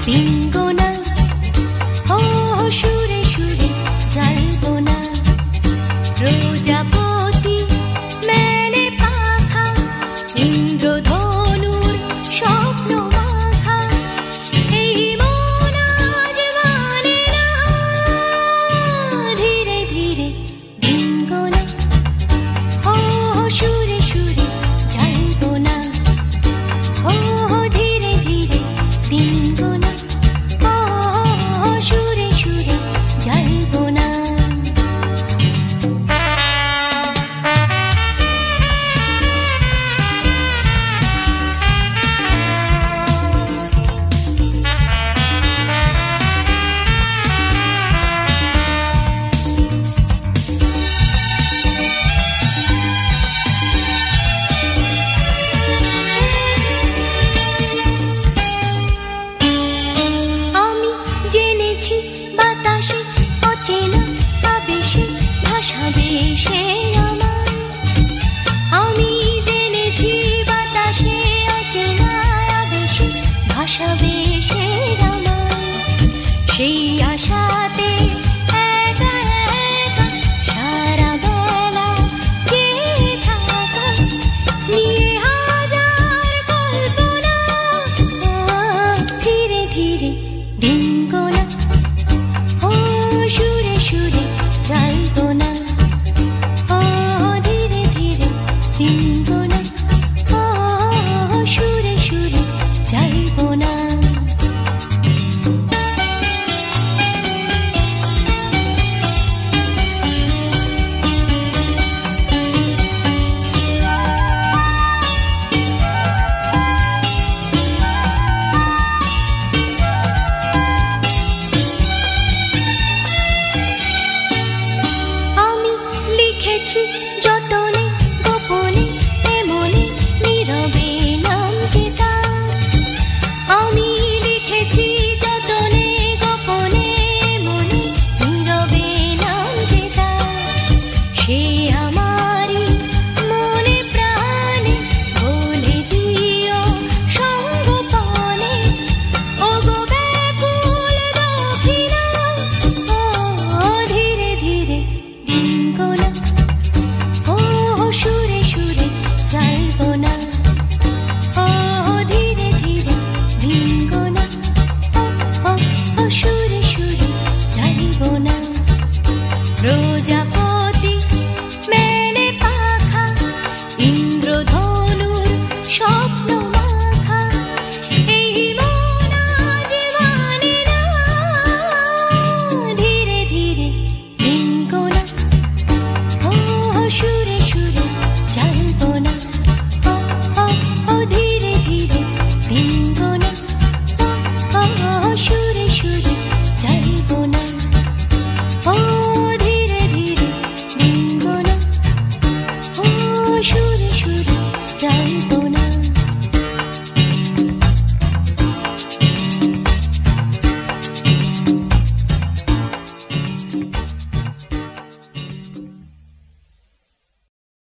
দিন গোনা, ও সুরে সুরে যাইব না। প্রজাপতি মেলে পাখা, ইন্দ্রধনুর স্বপ্ন মাখা, এই মন আজ মানে না। ধীরে ধীরে দিন গোনা, ও সুরে সুরে যাইব না। ও ধীরে ধীরে দিন গোনা, ও সুরে সুরে যাইব না। আমি জেনেছি বাতাসে অচেনা আবেশে ভাসাবে সে আমার। আমি জেনেছি বাতাসে অচেনা আবেশে ভাসাবে সে আমার। সেই আশাতে একা একা সারা বেলা চেয়ে থাকা, নিয়ে হাজার কল্পনা। ধীরে ধীরে দিন